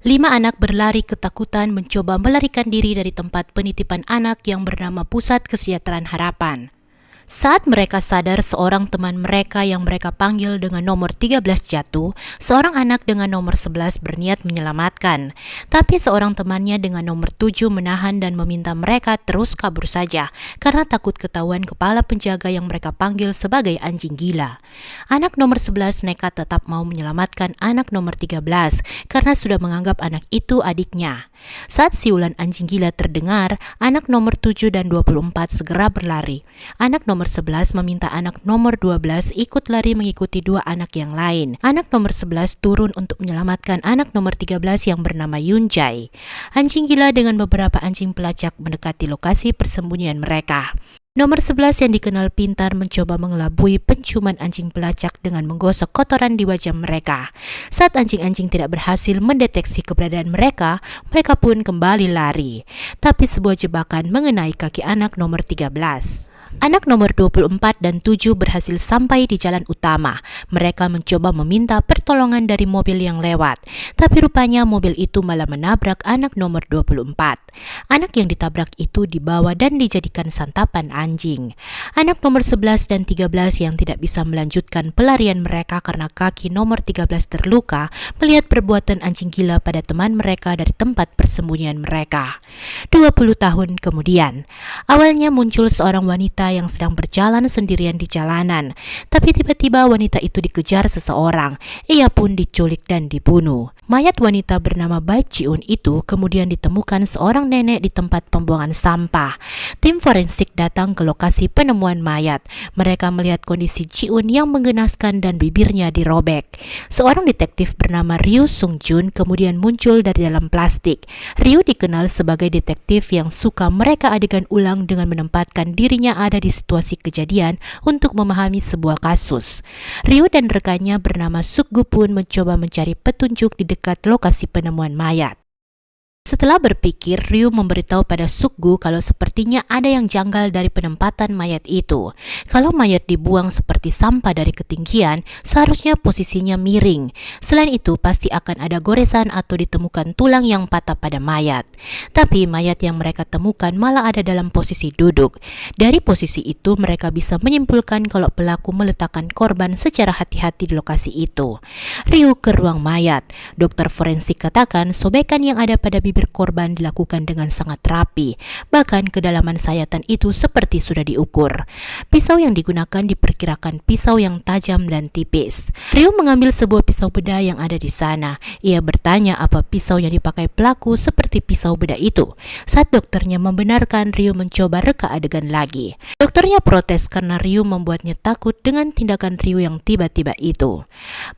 5 anak berlari ketakutan mencoba melarikan diri dari tempat penitipan anak yang bernama Pusat Kesejahteraan Harapan. Saat mereka sadar seorang teman mereka yang mereka panggil dengan nomor 13 jatuh, seorang anak dengan nomor 11 berniat menyelamatkan. Tapi seorang temannya dengan nomor 7 menahan dan meminta mereka terus kabur saja karena takut ketahuan kepala penjaga yang mereka panggil sebagai anjing gila. Anak nomor 11 nekat tetap mau menyelamatkan anak nomor 13 karena sudah menganggap anak itu adiknya. Saat siulan anjing gila terdengar, anak nomor 7 dan 24 segera berlari. Anak nomor 11 meminta anak nomor 12 ikut lari mengikuti dua anak yang lain. Anak nomor 11 turun untuk menyelamatkan anak nomor 13 yang bernama Yunjai. Anjing gila dengan beberapa anjing pelacak mendekati lokasi persembunyian mereka. Nomor 11 yang dikenal pintar mencoba mengelabui penciuman anjing pelacak dengan menggosok kotoran di wajah mereka. Saat anjing-anjing tidak berhasil mendeteksi keberadaan mereka, mereka pun kembali lari. Tapi sebuah jebakan mengenai kaki anak nomor 13. Anak nomor 24 dan 7 berhasil sampai di jalan utama. Mereka mencoba meminta pertolongan dari mobil yang lewat. Tapi rupanya mobil itu malah menabrak anak nomor 24. Anak yang ditabrak itu dibawa dan dijadikan santapan anjing. Anak nomor 11 dan 13 yang tidak bisa melanjutkan pelarian mereka karena kaki nomor 13 terluka melihat perbuatan anjing gila pada teman mereka dari tempat persembunyian mereka. 20 tahun kemudian, awalnya muncul seorang wanita yang sedang berjalan sendirian di jalanan. Tapi tiba-tiba wanita itu dikejar seseorang. Ia pun diculik dan dibunuh. Mayat wanita bernama Bai Jiun itu kemudian ditemukan seorang nenek di tempat pembuangan sampah. Tim forensik datang ke lokasi penemuan mayat. Mereka melihat kondisi Jiun yang menggenaskan dan bibirnya dirobek. Seorang detektif bernama Ryu Sung Jun kemudian muncul dari dalam plastik. Ryu dikenal sebagai detektif yang suka mereka adegan ulang dengan menempatkan dirinya ada di situasi kejadian untuk memahami sebuah kasus. Ryu dan rekannya bernama Sukgu pun mencoba mencari petunjuk di dekat lokasi penemuan mayat. Setelah berpikir, Ryu memberitahu pada Sukgu kalau sepertinya ada yang janggal dari penempatan mayat itu. Kalau mayat dibuang seperti sampah dari ketinggian, seharusnya posisinya miring. Selain itu, pasti akan ada goresan atau ditemukan tulang yang patah pada mayat. Tapi mayat yang mereka temukan malah ada dalam posisi duduk. Dari posisi itu, mereka bisa menyimpulkan kalau pelaku meletakkan korban secara hati-hati di lokasi itu. Ryu ke ruang mayat. Dokter forensik katakan sobekan yang ada pada bibir korban dilakukan dengan sangat rapi, bahkan kedalaman sayatan itu seperti sudah diukur. Pisau yang digunakan diperkirakan pisau yang tajam dan tipis. Ryu mengambil sebuah pisau bedah yang ada di sana. Ia bertanya apa pisau yang dipakai pelaku seperti pisau bedah itu. Saat dokternya membenarkan, Ryu mencoba reka adegan lagi. Dokternya protes karena Ryu membuatnya takut dengan tindakan Ryu yang tiba-tiba itu.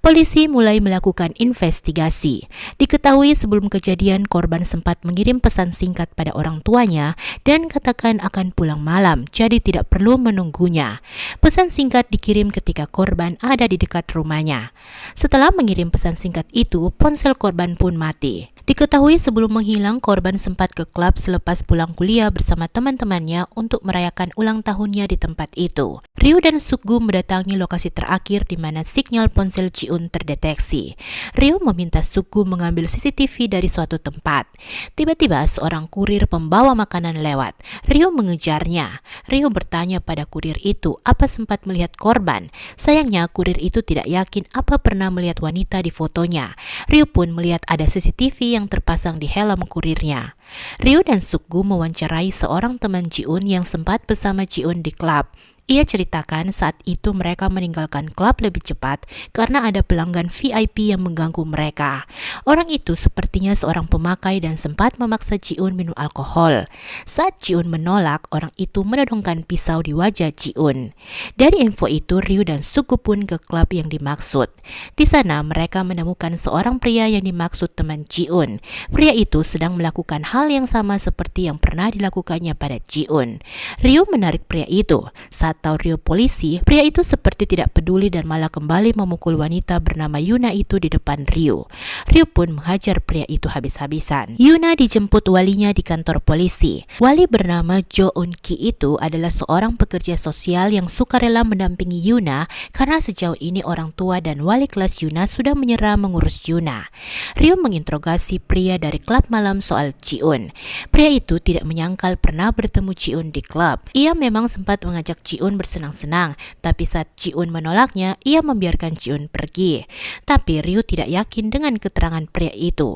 Polisi mulai melakukan investigasi. Diketahui sebelum kejadian korban sempat mengirim pesan singkat pada orang tuanya dan katakan akan pulang malam, jadi tidak perlu menunggunya. Pesan singkat dikirim ketika korban ada di dekat rumahnya. Setelah mengirim pesan singkat itu, ponsel korban pun mati. Diketahui sebelum menghilang, korban sempat ke klub selepas pulang kuliah bersama teman-temannya untuk merayakan ulang tahunnya di tempat itu. Ryu dan Sukgu mendatangi lokasi terakhir di mana sinyal ponsel Jiun terdeteksi. Ryu meminta Sukgu mengambil CCTV dari suatu tempat. Tiba-tiba seorang kurir pembawa makanan lewat. Ryu mengejarnya. Ryu bertanya pada kurir itu apa sempat melihat korban. Sayangnya kurir itu tidak yakin apa pernah melihat wanita di fotonya. Ryu pun melihat ada CCTV yang terpasang di helm kurirnya. Ryu dan Sukgu mewawancarai seorang teman Jiun yang sempat bersama Jiun di klub. Ia ceritakan saat itu mereka meninggalkan klub lebih cepat karena ada pelanggan VIP yang mengganggu mereka. Orang itu sepertinya seorang pemakai dan sempat memaksa Jiun minum alkohol. Saat Jiun menolak, orang itu menodongkan pisau di wajah Jiun. Dari info itu, Ryu dan Sukgu pun ke klub yang dimaksud. Di sana mereka menemukan seorang pria yang dimaksud teman Jiun. Pria itu sedang melakukan hal yang sama seperti yang pernah dilakukannya pada Jiun. Ryu menarik pria itu. Saat saat tahu Ryu polisi, pria itu seperti tidak peduli dan malah kembali memukul wanita bernama Yuna itu di depan Ryu. Ryu pun menghajar pria itu habis-habisan. Yuna dijemput walinya di kantor polisi. Wali bernama Jo Eun-ki itu adalah seorang pekerja sosial yang sukarela mendampingi Yuna karena sejauh ini orang tua dan wali kelas Yuna sudah menyerah mengurus Yuna. Ryu menginterogasi pria dari klub malam soal Ji-eun. Pria itu tidak menyangkal pernah bertemu Ji-eun di klub. Ia memang sempat mengajak Ji-eun bersenang-senang, tapi saat Ji-eun menolaknya, ia membiarkan Ji-eun pergi. Tapi Ryu tidak yakin dengan keterangan pria itu.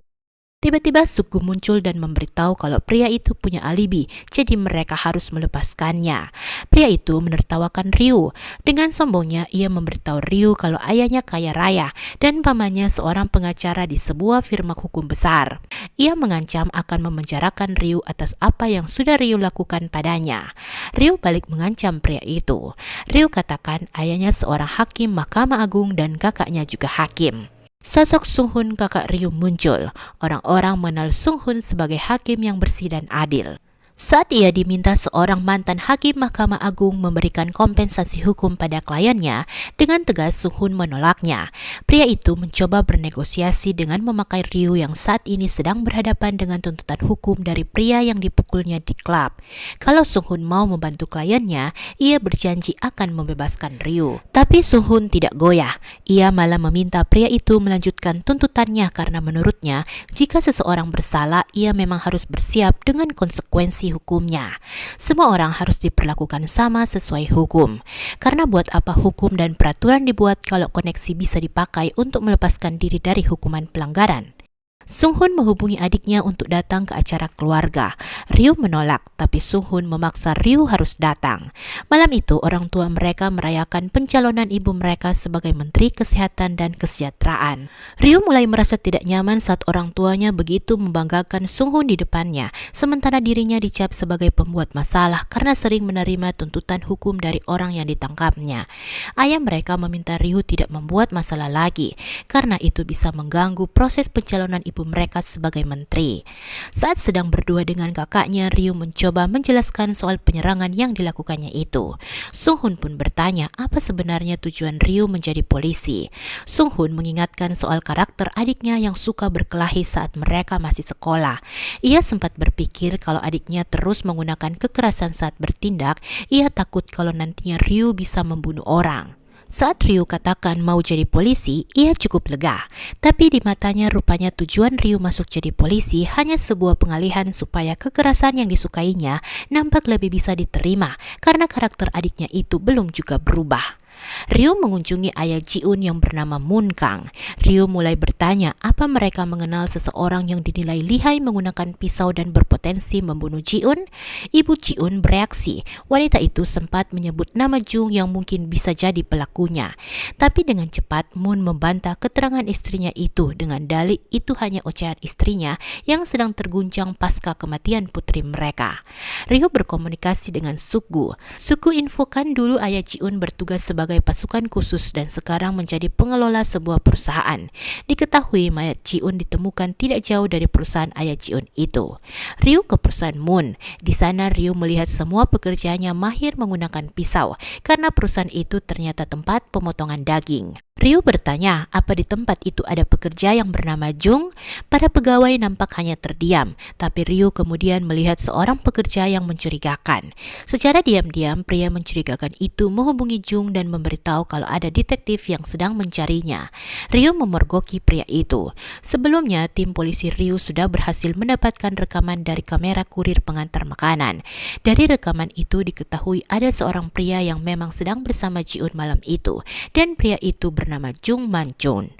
Tiba-tiba Suku muncul dan memberitahu kalau pria itu punya alibi, jadi mereka harus melepaskannya. Pria itu menertawakan Ryu. Dengan sombongnya, ia memberitahu Ryu kalau ayahnya kaya raya dan pamannya seorang pengacara di sebuah firma hukum besar. Ia mengancam akan memenjarakan Ryu atas apa yang sudah Ryu lakukan padanya. Ryu balik mengancam pria itu. Ryu katakan ayahnya seorang hakim Mahkamah Agung dan kakaknya juga hakim. Sosok Sung-hun kakak Ryu muncul. Orang-orang mengenal Sung-hun sebagai hakim yang bersih dan adil. Saat ia diminta seorang mantan hakim Mahkamah Agung memberikan kompensasi hukum pada kliennya, dengan tegas Sung-hun menolaknya. Pria itu mencoba bernegosiasi dengan memakai Ryu yang saat ini sedang berhadapan dengan tuntutan hukum dari pria yang dipukulnya di klub. Kalau Sung-hun mau membantu kliennya, ia berjanji akan membebaskan Ryu. Tapi Sung-hun tidak goyah. Ia malah meminta pria itu melanjutkan tuntutannya karena menurutnya, jika seseorang bersalah, ia memang harus bersiap dengan konsekuensi hukumnya. Semua orang harus diperlakukan sama sesuai hukum. Karena buat apa hukum dan peraturan dibuat kalau koneksi bisa dipakai untuk melepaskan diri dari hukuman pelanggaran? Sung-hun menghubungi adiknya untuk datang ke acara keluarga. Ryu menolak, tapi Sung-hun memaksa Ryu harus datang. Malam itu, orang tua mereka merayakan pencalonan ibu mereka sebagai Menteri Kesehatan dan Kesejahteraan. Ryu mulai merasa tidak nyaman saat orang tuanya begitu membanggakan Sung-hun di depannya, sementara dirinya dicap sebagai pembuat masalah karena sering menerima tuntutan hukum dari orang yang ditangkapnya. Ayah mereka meminta Ryu tidak membuat masalah lagi, karena itu bisa mengganggu proses pencalonan ibu mereka sebagai menteri. Saat sedang berdua dengan kakaknya, Ryu mencoba menjelaskan soal penyerangan yang dilakukannya itu. Sung-hun pun bertanya apa sebenarnya tujuan Ryu menjadi polisi. Sung-hun mengingatkan soal karakter adiknya yang suka berkelahi saat mereka masih sekolah. Ia sempat berpikir kalau adiknya terus menggunakan kekerasan saat bertindak, ia takut kalau nantinya Ryu bisa membunuh orang. Saat Ryu katakan mau jadi polisi, ia cukup lega. Tapi di matanya rupanya tujuan Ryu masuk jadi polisi hanya sebuah pengalihan supaya kekerasan yang disukainya nampak lebih bisa diterima karena karakter adiknya itu belum juga berubah. Ryu mengunjungi ayah Ji-eun yang bernama Moon Kang. Ryu mulai bertanya apa mereka mengenal seseorang yang dinilai lihai menggunakan pisau dan berpotensi membunuh Ji-eun. Ibu Ji-eun bereaksi. Wanita itu sempat menyebut nama Jung yang mungkin bisa jadi pelakunya. Tapi dengan cepat Moon membantah keterangan istrinya itu dengan dalih itu hanya ocehan istrinya yang sedang terguncang pasca kematian putri mereka. Ryu berkomunikasi dengan Sugu. Sugu infokan dulu ayah Ji-eun bertugas sebagai pasukan khusus dan sekarang menjadi pengelola sebuah perusahaan. Diketahui mayat Ji-eun ditemukan tidak jauh dari perusahaan ayah Ji-eun itu. Ryu ke perusahaan Moon. Di sana Ryu melihat semua pekerjaannya mahir menggunakan pisau karena perusahaan itu ternyata tempat pemotongan daging. Ryu bertanya apa di tempat itu ada pekerja yang bernama Jung. Para pegawai nampak hanya terdiam, tapi Ryu kemudian melihat seorang pekerja yang mencurigakan. Secara diam-diam pria mencurigakan itu menghubungi Jung dan memberitahu kalau ada detektif yang sedang mencarinya. Ryu memergoki pria itu. Sebelumnya tim polisi Ryu sudah berhasil mendapatkan rekaman dari kamera kurir pengantar makanan. Dari rekaman itu diketahui ada seorang pria yang memang sedang bersama Ji-eun malam itu, dan pria itu bernama Jung Man-chun.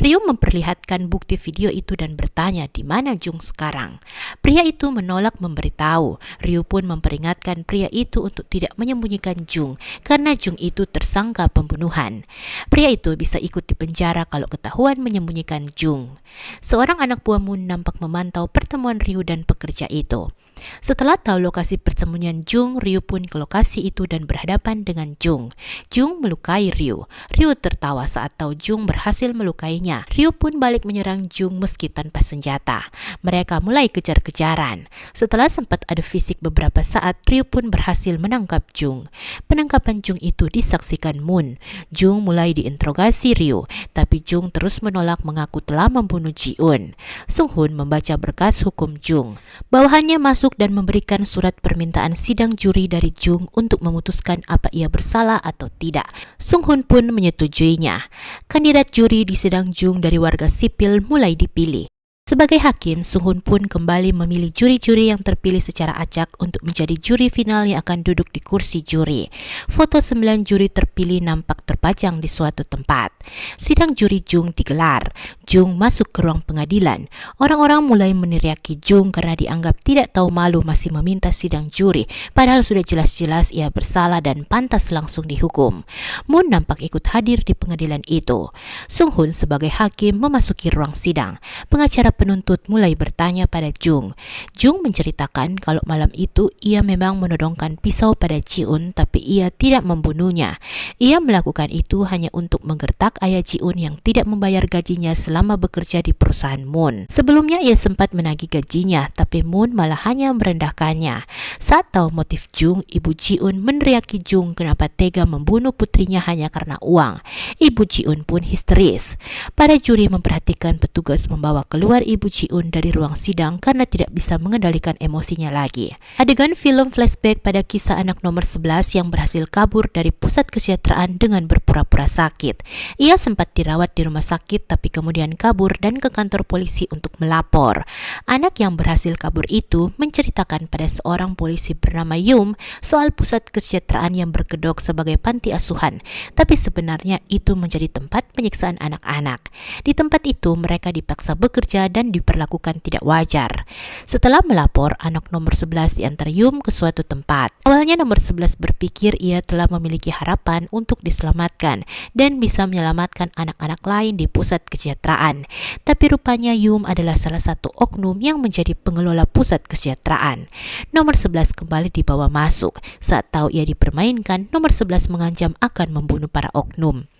Ryu memperlihatkan bukti video itu dan bertanya di mana Jung sekarang. Pria itu menolak memberitahu. Ryu pun memperingatkan pria itu untuk tidak menyembunyikan Jung karena Jung itu tersangka pembunuhan. Pria itu bisa ikut di penjara kalau ketahuan menyembunyikan Jung. Seorang anak buah Moon nampak memantau pertemuan Ryu dan pekerja itu. Setelah tahu lokasi persembunyian Jung, Ryu pun ke lokasi itu dan berhadapan dengan Jung. Jung melukai Ryu. Ryu tertawa saat tahu Jung berhasil melukainya. Ryu pun balik menyerang Jung meski tanpa senjata. Mereka mulai kejar-kejaran. Setelah sempat adu fisik beberapa saat, Ryu pun berhasil menangkap Jung. Penangkapan Jung itu disaksikan Moon. Jung mulai diinterogasi Ryu, tapi Jung terus menolak mengaku telah membunuh Ji-un. Sung-hun membaca berkas hukum Jung. Bawahannya masuk dan memberikan surat permintaan sidang juri dari Jung untuk memutuskan apa ia bersalah atau tidak. Sung-hun pun menyetujuinya. Kandidat juri di sidang Jung dari warga sipil mulai dipilih. Sebagai hakim, Sung-hun pun kembali memilih juri-juri yang terpilih secara acak untuk menjadi juri final yang akan duduk di kursi juri. Foto 9 juri terpilih nampak terpajang di suatu tempat. Sidang juri Jung digelar. Jung masuk ke ruang pengadilan. Orang-orang mulai meneriaki Jung karena dianggap tidak tahu malu masih meminta sidang juri, padahal sudah jelas-jelas ia bersalah dan pantas langsung dihukum. Moon nampak ikut hadir di pengadilan itu. Sung-hun sebagai hakim memasuki ruang sidang. Pengacara penuntut mulai bertanya pada Jung. Jung menceritakan kalau malam itu ia memang menodongkan pisau pada Ji-un tapi ia tidak membunuhnya. Ia melakukan itu hanya untuk menggertak ayah Ji-un yang tidak membayar gajinya selama bekerja di perusahaan Moon. Sebelumnya ia sempat menagih gajinya tapi Moon malah hanya merendahkannya. Saat tahu motif Jung, ibu Ji-un meneriaki Jung kenapa tega membunuh putrinya hanya karena uang. Ibu Ji-un pun histeris. Para juri memperhatikan petugas membawa keluar ibu Ji-un dari ruang sidang karena tidak bisa mengendalikan emosinya lagi. Adegan film flashback pada kisah anak nomor 11 yang berhasil kabur dari pusat kesejahteraan dengan berpura-pura sakit. Ia sempat dirawat di rumah sakit tapi kemudian kabur dan ke kantor polisi untuk melapor. Anak yang berhasil kabur itu menceritakan pada seorang polisi bernama Yum soal pusat kesejahteraan yang berkedok sebagai panti asuhan, tapi sebenarnya itu menjadi tempat penyiksaan anak-anak. Di tempat itu mereka dipaksa bekerja dan diperlakukan tidak wajar. Setelah melapor, anak nomor 11 diantar Yum ke suatu tempat. Awalnya nomor 11 berpikir ia telah memiliki harapan untuk diselamatkan dan bisa menyelamatkan anak-anak lain di pusat kesejahteraan. Tapi rupanya Yum adalah salah satu oknum yang menjadi pengelola pusat kesejahteraan. Nomor 11 kembali dibawa masuk. Saat tahu ia dipermainkan, nomor 11 mengancam akan membunuh para oknum.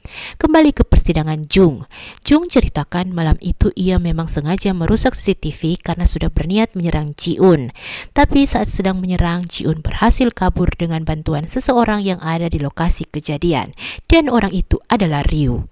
Kembali ke persidangan Jung. Jung ceritakan malam itu ia memang sengaja merusak CCTV karena sudah berniat menyerang Ji-un. Tapi saat sedang menyerang, Ji-un berhasil kabur dengan bantuan seseorang yang ada di lokasi kejadian. Dan orang itu adalah Ryu.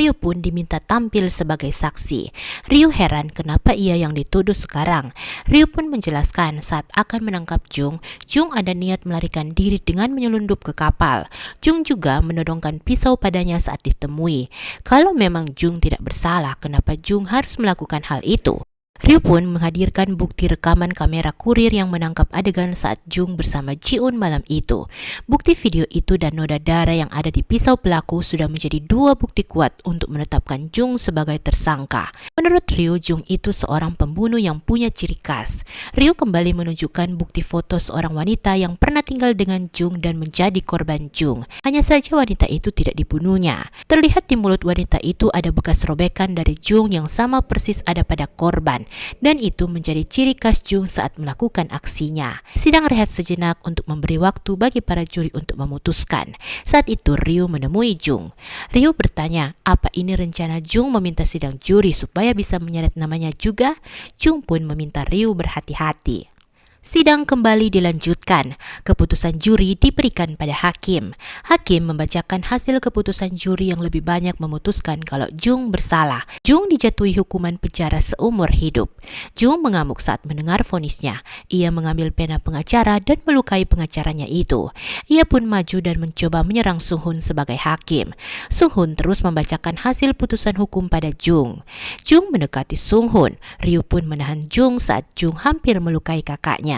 Ryu pun diminta tampil sebagai saksi. Ryu heran kenapa ia yang dituduh sekarang. Ryu pun menjelaskan saat akan menangkap Jung, Jung ada niat melarikan diri dengan menyelundup ke kapal. Jung juga menodongkan pisau padanya saat ditemui. Kalau memang Jung tidak bersalah, kenapa Jung harus melakukan hal itu? Ryu pun menghadirkan bukti rekaman kamera kurir yang menangkap adegan saat Jung bersama Ji-un malam itu. Bukti video itu dan noda darah yang ada di pisau pelaku sudah menjadi dua bukti kuat untuk menetapkan Jung sebagai tersangka. Menurut Ryu, Jung itu seorang pembunuh yang punya ciri khas. Ryu kembali menunjukkan bukti foto seorang wanita yang pernah tinggal dengan Jung dan menjadi korban Jung. Hanya saja wanita itu tidak dibunuhnya. Terlihat di mulut wanita itu ada bekas robekan dari Jung yang sama persis ada pada korban. Dan itu menjadi ciri khas Jung saat melakukan aksinya. Sidang rehat sejenak untuk memberi waktu bagi para juri untuk memutuskan. Saat itu Ryu menemui Jung. Ryu bertanya, apa ini rencana Jung meminta sidang juri supaya bisa menyeret namanya juga? Jung pun meminta Ryu berhati-hati. Sidang kembali dilanjutkan. Keputusan juri diberikan pada hakim. Hakim membacakan hasil keputusan juri yang lebih banyak memutuskan kalau Jung bersalah. Jung dijatuhi hukuman penjara seumur hidup. Jung mengamuk saat mendengar vonisnya. Ia mengambil pena pengacara dan melukai pengacaranya itu. Ia pun maju dan mencoba menyerang Sung-hun sebagai hakim. Sung-hun terus membacakan hasil putusan hukum pada Jung. Jung mendekati Sung-hun. Ryu pun menahan Jung saat Jung hampir melukai kakaknya.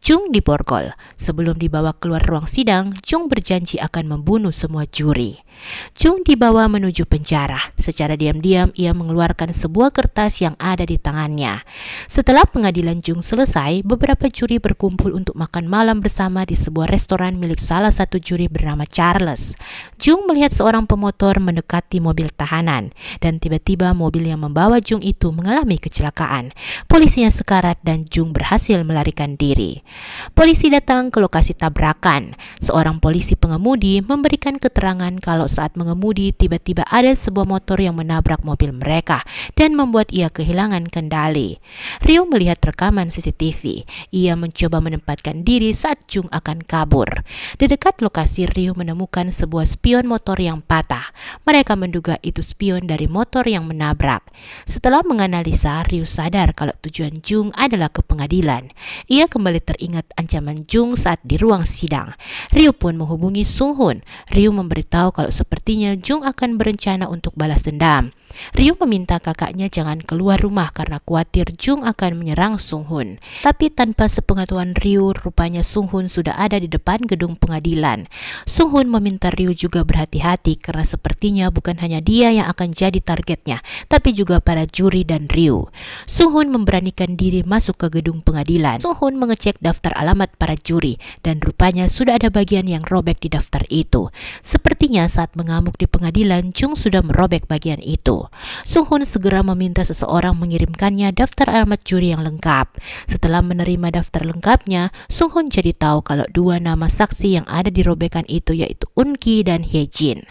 Jung diborgol. Sebelum dibawa keluar ruang sidang, Jung berjanji akan membunuh semua juri. Jung dibawa menuju penjara. Secara diam-diam ia mengeluarkan sebuah kertas yang ada di tangannya. Setelah pengadilan Jung selesai, beberapa juri berkumpul untuk makan malam bersama di sebuah restoran milik salah satu juri bernama Charles. Jung melihat seorang pemotor mendekati mobil tahanan, dan tiba-tiba mobil yang membawa Jung itu mengalami kecelakaan. Polisinya sekarat dan Jung berhasil melarikan diri. Polisi datang ke lokasi tabrakan. Seorang polisi pengemudi memberikan keterangan kalau saat mengemudi tiba-tiba ada sebuah motor yang menabrak mobil mereka dan membuat ia kehilangan kendali. Ryu melihat rekaman CCTV. Ia mencoba menempatkan diri saat Jung akan kabur. Di dekat lokasi, Ryu menemukan sebuah spion motor yang patah. Mereka menduga itu spion dari motor yang menabrak. Setelah menganalisa, Ryu sadar kalau tujuan Jung adalah ke pengadilan. Ia kembali teringat ancaman Jung saat di ruang sidang. Ryu pun menghubungi Sung Hoon. Ryu memberitahu kalau sepertinya Jung akan berencana untuk balas dendam. Ryu meminta kakaknya jangan keluar rumah karena khawatir Jung akan menyerang Sung Hoon. Tapi tanpa sepengetahuan Ryu, rupanya Sung Hoon sudah ada di depan gedung pengadilan. Sung Hoon meminta Ryu juga berhati-hati karena sepertinya bukan hanya dia yang akan jadi targetnya, tapi juga para juri dan Ryu. Sung Hoon memberanikan diri masuk ke gedung pengadilan. Sung Hoon mengecek daftar alamat para juri dan rupanya sudah ada bagian yang robek di daftar itu. Sepertinya saat mengamuk di pengadilan, Jung sudah merobek bagian itu. Sung Hoon segera meminta seseorang mengirimkannya daftar alamat juri yang lengkap. Setelah menerima daftar lengkapnya, Sung Hoon jadi tahu kalau dua nama saksi yang ada di robekan itu yaitu Eun Ki dan Hye Jin.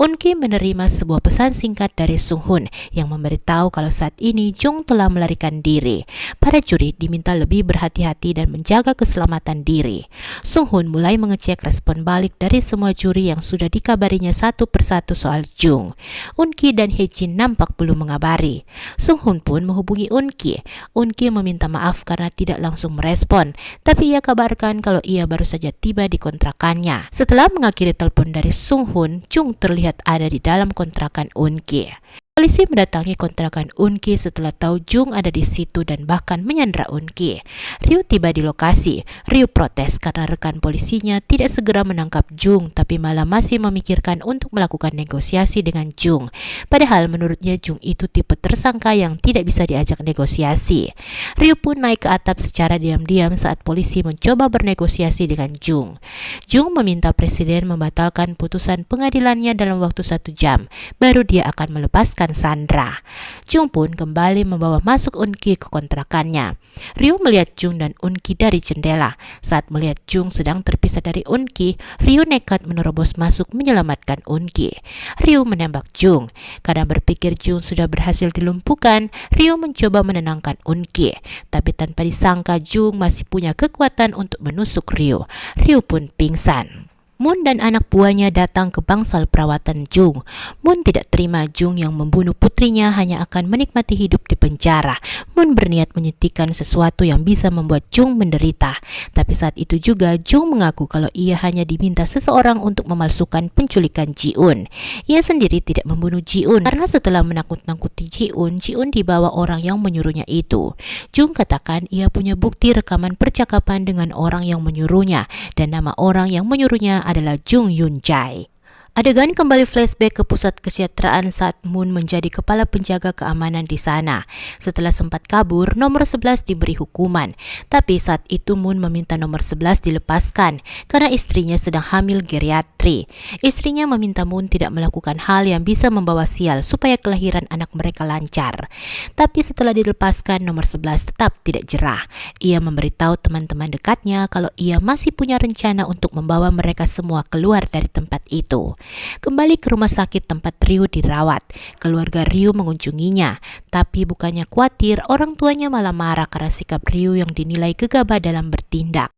Eun Ki menerima sebuah pesan singkat dari Sung Hoon yang memberitahu kalau saat ini Jung telah melarikan diri. Para juri diminta lebih berhati-hati dan menjaga keselamatan diri. Sung Hoon mulai mengecek respon balik dari semua juri yang sudah dikabarinya satu persatu soal Jung. Eun Ki dan Hye Jin nampak belum mengabari. Sung Hoon pun menghubungi Eun Ki. Eun Ki meminta maaf karena tidak langsung merespon, tapi ia kabarkan kalau ia baru saja tiba di kontrakannya. Setelah mengakhiri telepon dari Sung Hoon, Jung terlihat ada di dalam kontrakan Eun Ki. Polisi mendatangi kontrakan Eun Ki setelah tahu Jung ada di situ dan bahkan menyandra Eun Ki. Ryu tiba di lokasi. Ryu protes karena rekan polisinya tidak segera menangkap Jung, tapi malah masih memikirkan untuk melakukan negosiasi dengan Jung. Padahal menurutnya Jung itu tipe tersangka yang tidak bisa diajak negosiasi. Ryu pun naik ke atap secara diam-diam saat polisi mencoba bernegosiasi dengan Jung. Jung meminta presiden membatalkan putusan pengadilannya dalam waktu 1 jam, baru dia akan melepaskan Sandra. Jung pun kembali membawa masuk Eun Ki ke kontrakannya. Ryu melihat Jung dan Eun Ki dari jendela. Saat melihat Jung sedang terpisah dari Eun Ki, Ryu nekat menerobos masuk menyelamatkan Eun Ki. Ryu menembak Jung. Karena berpikir Jung sudah berhasil dilumpuhkan, Ryu mencoba menenangkan Eun Ki. Tapi tanpa disangka Jung masih punya kekuatan untuk menusuk Ryu. Ryu pun pingsan. Moon dan anak buahnya datang ke bangsal perawatan Jung. Moon tidak terima Jung yang membunuh putrinya hanya akan menikmati hidup di penjara. Moon berniat menyuntikkan sesuatu yang bisa membuat Jung menderita. Tapi saat itu juga Jung mengaku kalau ia hanya diminta seseorang untuk memalsukan penculikan Ji-eun. Ia sendiri tidak membunuh Ji-eun karena setelah menakut-nakuti Ji-eun dibawa orang yang menyuruhnya itu. Jung katakan ia punya bukti rekaman percakapan dengan orang yang menyuruhnya dan nama orang yang menyuruhnya adalah Jung Yun Jae. Adegan kembali flashback ke pusat kesejahteraan saat Moon menjadi kepala penjaga keamanan di sana. Setelah sempat kabur, nomor 11 diberi hukuman. Tapi saat itu Moon meminta nomor 11 dilepaskan karena istrinya sedang hamil geriatri. Istrinya meminta Moon tidak melakukan hal yang bisa membawa sial supaya kelahiran anak mereka lancar. Tapi setelah dilepaskan, nomor 11 tetap tidak jerah. Ia memberitahu teman-teman dekatnya kalau ia masih punya rencana untuk membawa mereka semua keluar dari tempat itu. Kembali ke rumah sakit tempat Ryu dirawat. Keluarga Ryu mengunjunginya, tapi bukannya khawatir, orang tuanya malah marah karena sikap Ryu yang dinilai gegabah dalam bertindak.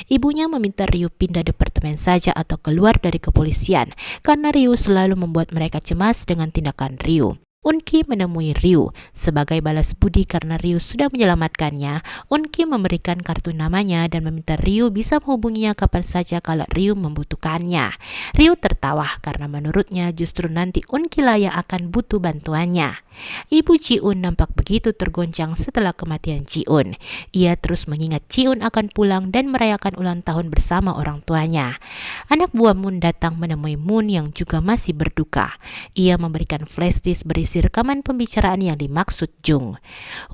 Ibunya meminta Ryu pindah departemen saja atau keluar dari kepolisian karena Ryu selalu membuat mereka cemas dengan tindakan Ryu. Eun Ki menemui Ryu. Sebagai balas budi karena Ryu sudah menyelamatkannya, Eun Ki memberikan kartu namanya dan meminta Ryu bisa menghubunginya kapan saja kalau Ryu membutuhkannya. Ryu tertawa karena menurutnya justru nanti Eun Ki lah yang akan butuh bantuannya. Ibu Ji-un nampak begitu tergoncang setelah kematian Ji-un. Ia terus mengingat Ji-un akan pulang dan merayakan ulang tahun bersama orang tuanya. Anak buah Moon datang menemui Moon yang juga masih berduka. Ia memberikan flash disk berisi rekaman pembicaraan yang dimaksud Jung.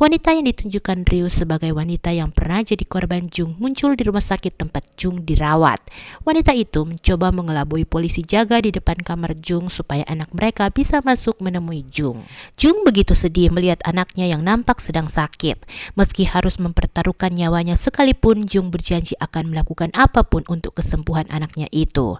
Wanita yang ditunjukkan Ryu sebagai wanita yang pernah jadi korban Jung muncul di rumah sakit tempat Jung dirawat. Wanita itu mencoba mengelabui polisi jaga di depan kamar Jung supaya anak mereka bisa masuk menemui Jung. Jung begitu sedih melihat anaknya yang nampak sedang sakit. Meski harus mempertaruhkan nyawanya sekalipun, Jung berjanji akan melakukan apapun untuk kesembuhan anaknya itu.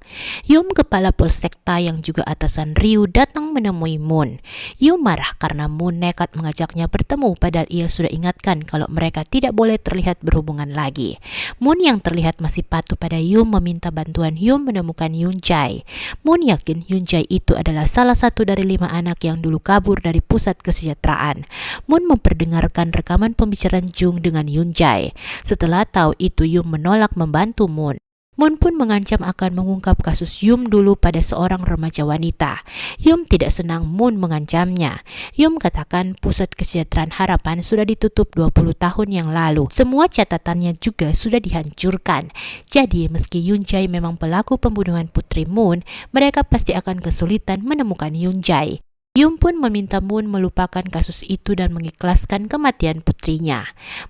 Yum, kepala Polsekta yang juga atasan Ryu, datang menemui Moon. Yum marah karena Moon nekat mengajaknya bertemu padahal ia sudah ingatkan kalau mereka tidak boleh terlihat berhubungan lagi. Moon yang terlihat masih patuh pada Yum meminta bantuan Yum menemukan Yoon Jae. Moon yakin Yoon Jae itu adalah salah satu dari 5 anak yang dulu kabur dari pusat kesejahteraan. Moon memperdengarkan rekaman pembicaraan Jung dengan Yoon Jae. Setelah tahu itu, Yum menolak membantu Moon. Moon pun mengancam akan mengungkap kasus Yum dulu pada seorang remaja wanita. Yum tidak senang Moon mengancamnya. Yum katakan pusat kesejahteraan harapan sudah ditutup 20 tahun yang lalu. Semua catatannya juga sudah dihancurkan. Jadi meski Yoon Jae memang pelaku pembunuhan putri Moon, mereka pasti akan kesulitan menemukan Yoon Jae. Yum pun meminta Moon melupakan kasus itu dan mengikhlaskan kematian putrinya.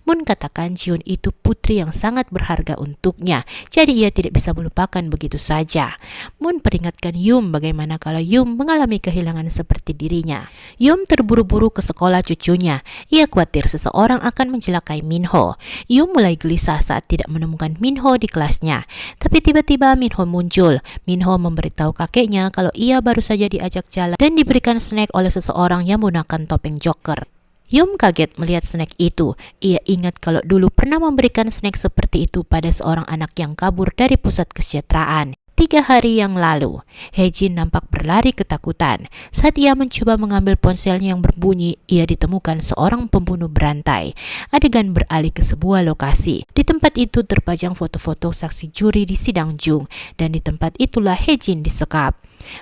Moon katakan Jiun itu putri yang sangat berharga untuknya, jadi ia tidak bisa melupakan begitu saja. Moon peringatkan Yum bagaimana kalau Yum mengalami kehilangan seperti dirinya. Yum terburu-buru ke sekolah cucunya. Ia khawatir seseorang akan mencelakai Minho. Yum mulai gelisah saat tidak menemukan Minho di kelasnya. Tapi tiba-tiba Minho muncul. Minho memberitahu kakeknya kalau ia baru saja diajak jalan dan diberikan snack oleh seseorang yang menggunakan topeng Joker. Yum kaget melihat snack itu. Ia ingat kalau dulu pernah memberikan snack seperti itu pada seorang anak yang kabur dari pusat kesejahteraan. 3 hari yang lalu, Hejin nampak berlari ketakutan. Saat ia mencoba mengambil ponselnya yang berbunyi, ia ditemukan seorang pembunuh berantai. Adegan beralih ke sebuah lokasi. Di tempat itu terpajang foto-foto saksi juri di sidang Jung, dan di tempat itulah Hejin disekap.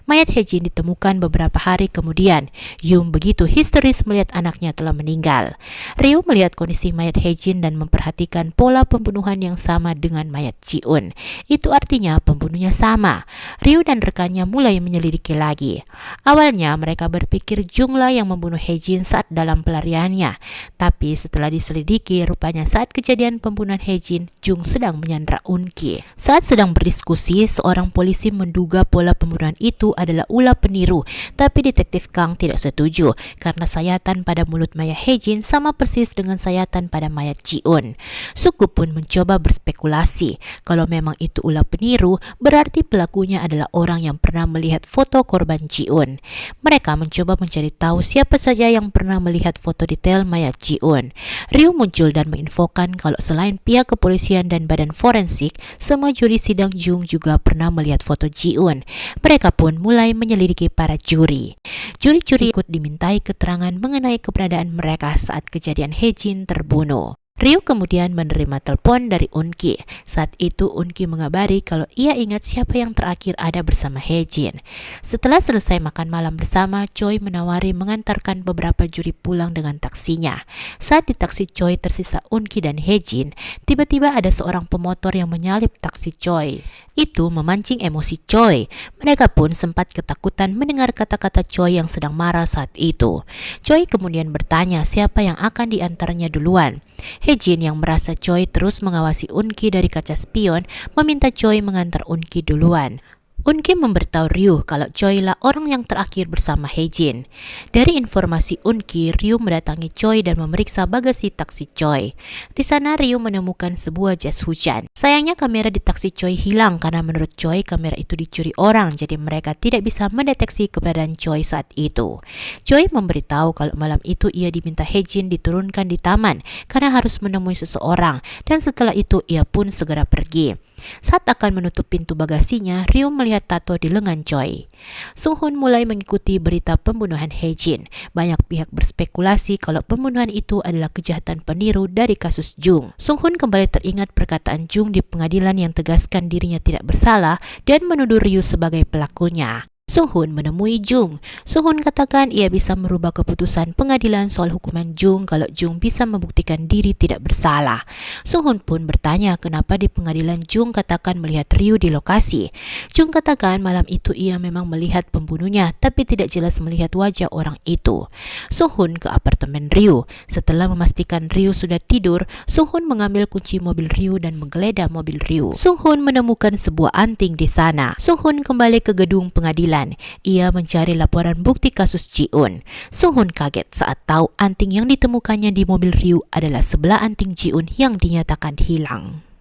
Mayat Hejin ditemukan beberapa hari kemudian. Yum begitu histeris melihat anaknya telah meninggal. Ryu melihat kondisi mayat Hejin dan memperhatikan pola pembunuhan yang sama dengan mayat Ji-un. Itu artinya pembunuhnya sama. Ryu dan rekannya mulai menyelidiki lagi. Awalnya mereka berpikir Junglah yang membunuh Hejin saat dalam pelariannya. Tapi setelah diselidiki, rupanya saat kejadian pembunuhan Hejin, Jung sedang menyandra Eun-ki. Saat sedang berdiskusi, seorang polisi menduga pola pembunuhan itu adalah ulah peniru, tapi detektif Kang tidak setuju karena sayatan pada mulut mayat Hejin sama persis dengan sayatan pada mayat Ji-un. Suku pun mencoba berspekulasi. Kalau memang itu ulah peniru, berarti pelakunya adalah orang yang pernah melihat foto korban Ji-un. Mereka mencoba mencari tahu siapa saja yang pernah melihat foto detail mayat Ji-un. Ryu muncul dan menginfokan kalau selain pihak kepolisian dan badan forensik, semua juri sidang Jung juga pernah melihat foto Ji-un. Mereka pun mulai menyelidiki para juri. Juri-juri ikut dimintai keterangan mengenai keberadaan mereka saat kejadian Hejin terbunuh. Ryu kemudian menerima telepon dari Eun-ki. Saat itu Eun-ki mengabari kalau ia ingat siapa yang terakhir ada bersama Hejin. Setelah selesai makan malam bersama, Choi menawari mengantarkan beberapa juri pulang dengan taksinya. Saat di taksi Choi tersisa Eun-ki dan Hejin, tiba-tiba ada seorang pemotor yang menyalip taksi Choi. Itu memancing emosi Choi. Mereka pun sempat ketakutan mendengar kata-kata Choi yang sedang marah saat itu. Choi kemudian bertanya siapa yang akan diantaranya duluan. Hejin yang merasa Choi terus mengawasi Eun-ki dari kaca spion meminta Choi mengantar Eun-ki duluan. Eun-ki memberitahu Ryu kalau Choi lah orang yang terakhir bersama Hejin. Dari informasi Eun-ki, Ryu mendatangi Choi dan memeriksa bagasi taksi Choi. Di sana Ryu menemukan sebuah jas hujan. Sayangnya kamera di taksi Choi hilang karena menurut Choi kamera itu dicuri orang, jadi mereka tidak bisa mendeteksi keberadaan Choi saat itu. Choi memberitahu kalau malam itu ia diminta Hejin diturunkan di taman karena harus menemui seseorang, dan setelah itu ia pun segera pergi. Saat akan menutup pintu bagasinya, Ryu melihat tato di lengan Choi. Sung-hun mulai mengikuti berita pembunuhan Hejin. Banyak pihak berspekulasi kalau pembunuhan itu adalah kejahatan peniru dari kasus Jung. Sung-hun kembali teringat perkataan Jung di pengadilan yang tegaskan dirinya tidak bersalah dan menuduh Ryu sebagai pelakunya. Sung Hoon menemui Jung. Sung Hoon katakan ia bisa merubah keputusan pengadilan soal hukuman Jung kalau Jung bisa membuktikan diri tidak bersalah. Sung Hoon pun bertanya kenapa di pengadilan Jung katakan melihat Ryu di lokasi. Jung katakan malam itu ia memang melihat pembunuhnya tapi tidak jelas melihat wajah orang itu. Sung Hoon ke apartemen Ryu. Setelah memastikan Ryu sudah tidur, Sung Hoon mengambil kunci mobil Ryu dan menggeledah mobil Ryu. Sung Hoon menemukan sebuah anting di sana. Sung Hoon kembali ke gedung pengadilan. Ia mencari laporan bukti kasus Ji-eun. Sung Hoon kaget saat tahu anting yang ditemukannya di mobil Ryu adalah sebelah anting Ji-eun yang dinyatakan hilang.